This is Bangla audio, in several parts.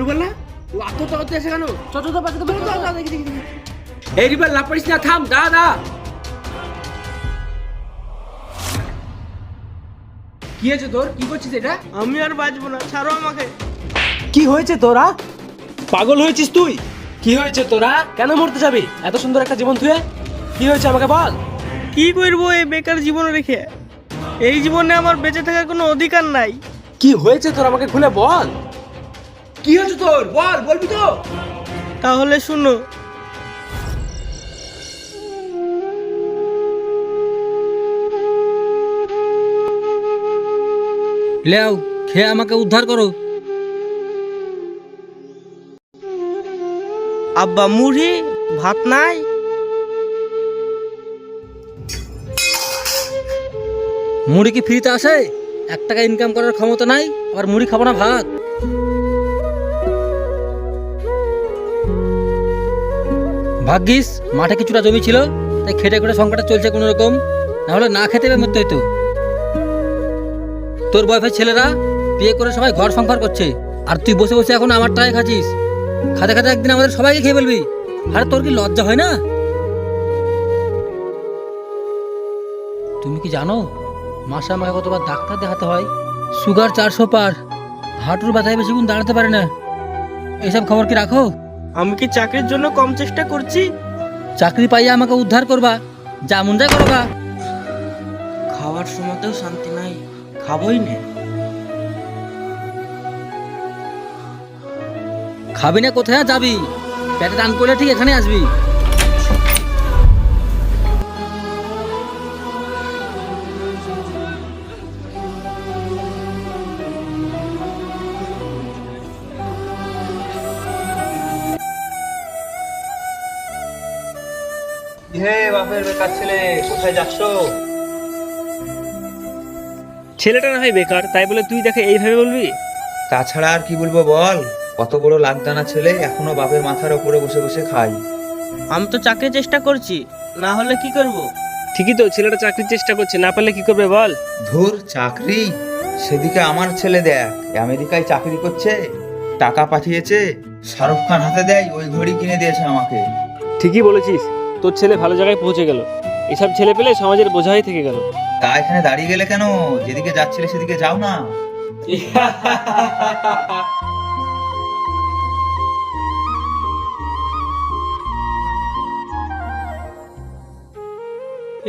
রুবেল না? ও আত্মহত্যা করতে এসে কেন? চল চল বাঁচাতে পারো তো? দেখি দেখি দেখি। এই রুবেল, লাভ পারিস না, থাম, দাঁড়া। কি হয়েছে তোর? কি করছিস এটা? আমি আর বাঁচবো না, ছাড়ো আমাকে। কি হয়েছে তোরা? পাগল হয়েছিস তুই? কি হয়েছে তোরা? কেন মরতে যাবি এত সুন্দর একটা জীবন তুই? কি হয়েছে আমাকে বল। কি করবো এই বেকার জীবন রেখে? এই জীবনে আমার বেঁচে থাকার কোনো অধিকার নাই। কি হয়েছে তোর আমাকে খুলে বল। কি হয়েছে তোর? বল, বলবি তো? তাহলে শুনো, লেও খেয়ে আমাকে উদ্ধার করো। আব্বা মুড়ি ভাত নাই? মুড়ি কি ফ্রিতে আসে? 1 টাকা ইনকাম করার ক্ষমতা নাই, আবার মুড়ি খাবো না ভাত? ভাগ্যিস মাঠে কিছুটা জমি ছিল, তাই খেটে খুঁটে সংকটটা চলছে কোনো রকম, নাহলে না খেতে মরতে হইতো। তোর বয়ফের ছেলেরা বিয়ে করে সবাই ঘর সংসার করছে, আর তুই বসে বসে এখন আমার টাকায় খাচ্ছিস। খাতে খাতে একদিন আমাদের সবাইকে খেয়ে ফেলবি। আরে তোর কি লজ্জা হয় না? তুমি কি জানো মাসে আমাকে কতবার ডাক্তার দেখাতে হয়? সুগার 400 পার, হাঁটুর ব্যথায় বেশিক্ষণ দাঁড়াতে পারে না। এইসব খবর কি রাখো? আমি কি চাকরির জন্য কম চেষ্টা করছি? চাকরি পাইয়ে আমাকে উদ্ধার করবা, যা মন যায় করবা। খাওয়ার সময়তেও শান্তি নাই, খাবোই না। খাবি না কোথায় যাবি? পেটে টান করলে ঠিক এখানে আসবি। হে বাপের বেকার ছেলে, কোথায় যাচ্ছ? ছেলেটা না হয় বেকার, তাই বলে তুই দেখে এইভাবে বলবি? তাছাড়া আর কি বলবো বল? কত বড় লাখদানা ছেলে, এখনো বাপের মাথার উপরে বসে বসে খাই। আমি তো চাকরির চেষ্টা করছি, না হলে কি করব? ঠিকই তো, ছেলেটা চাকরির চেষ্টা করছে, না পারলে কি করবে বল? ধুর চাকরি, সেদিকে আমার ছেলে দেখ আমেরিকায় চাকরি করছে, টাকা পাঠিয়েছে, শাহরুখ খান হাতে দেয় ওই ঘড়ি কিনে দিয়েছে আমাকে। ঠিকই বলেছিস, তোর ছেলে ভালো জায়গায় পৌঁছে গেল। এসব ছেলে পেলে সমাজের বোঝাই থেকে গেল। তা এখানে দাঁড়িয়ে গেলে কেন? যেদিকে যাচ্ছিলে সেদিকে যাও না।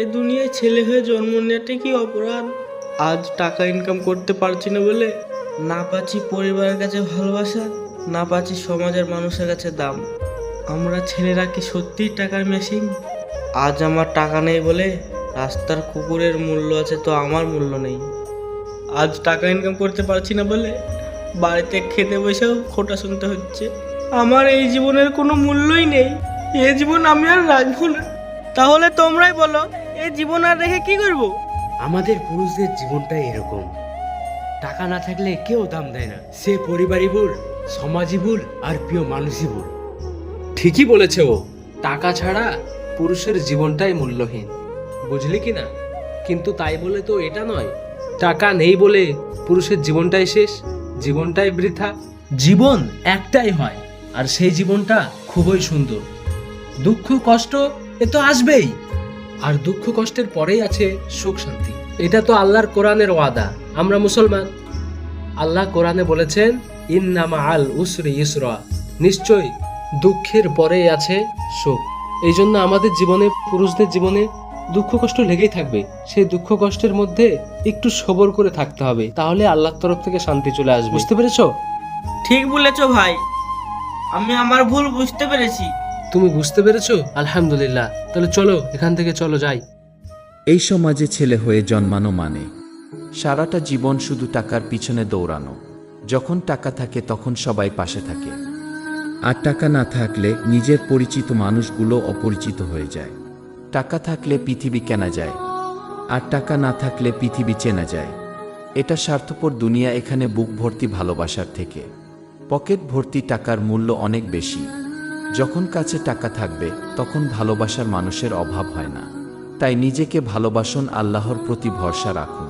এ দুনিয়ায় ছেলে হয়ে জন্ম নেওয়াটা কি অপরাধ? আজ টাকা ইনকাম করতে পারছি না বলে না পাচ্ছি পরিবারের কাছে ভালোবাসা, না পাচ্ছি সমাজের মানুষের কাছে দাম। আমরা ছেলেরা কি সত্যিই টাকার মেশিন? আজ আমার টাকা নেই বলে রাস্তার কুকুরের মূল্য আছে, তো আমার মূল্য নেই। আজ টাকা ইনকাম করতে পারছি না বলে বাড়িতে খেতে বসেও খোটা শুনতে হচ্ছে। আমার এই জীবনের কোনো মূল্যই নেই। এ জীবন আমি আর রাখবো না। তাহলে তোমরাই বলো, এই জীবন আর রেখে কি করব? আমাদের পুরুষদের জীবনটাই এরকম, টাকা না থাকলে কেউ দাম দেয় না। সে পরিবারই বল, সমাজই বল, আর প্রিয় মানুষই বল। ঠিকই বলেছে ও, টাকা ছাড়া পুরুষের জীবনটাই মূল্যহীন, বুঝলি কি না? কিন্তু তাই বলে তো এটা নয় টাকা নেই বলে পুরুষের জীবনটাই শেষ, জীবনটাই বৃথা। জীবন একটাই হয়, আর সেই জীবনটা খুবই সুন্দর। দুঃখ কষ্ট এ তো আসবেই, আর দুঃখ কষ্টের পরেই আছে সুখ শান্তি। এটা তো আল্লাহর কোরআনের ওয়াদা। আমরা মুসলমান, আল্লাহ কোরআনে বলেছেন ইন্না মাআল উসরি ইসরা, নিশ্চয়ই দুঃখের পরেই আছে সুখ। এই জন্য আমাদের জীবনে, পুরুষদের জীবনে দুঃখ কষ্ট লেগেই থাকবে। সেই দুঃখ কষ্টের মধ্যে একটু সবর করে থাকতে হবে, তাহলে আল্লাহর তরফ থেকে শান্তি চলে আসবে। বুঝতে পেরেছো? ঠিক বলেছো ভাই, আমি আমার ভুল বুঝতে পেরেছি। তুমি বুঝতে পেরেছো? আলহামদুলিল্লাহ। তাহলে চলো এখান থেকে, চলো যাই। এই সমাজে ছেলে হয়ে জন্মানো মানে সারাটা জীবন শুধু টাকার পিছনে দৌড়ানো। যখন টাকা থাকে তখন সবাই পাশে থাকে, আর টাকা না থাকলে নিজের পরিচিত মানুষগুলো অপরিচিত হয়ে যায়। টাকা থাকলে পৃথিবী কেনা যায়, আর টাকা না থাকলে পৃথিবী চেনা যায়। এটা স্বার্থপর দুনিয়া, এখানে বুক ভর্তি ভালোবাসার থেকে পকেট ভর্তি টাকার মূল্য অনেক বেশি। যখন কাছে টাকা থাকবে তখন ভালোবাসার মানুষের অভাব হয় না। তাই নিজেকে ভালোবাসুন, আল্লাহর প্রতি ভরসা রাখুন।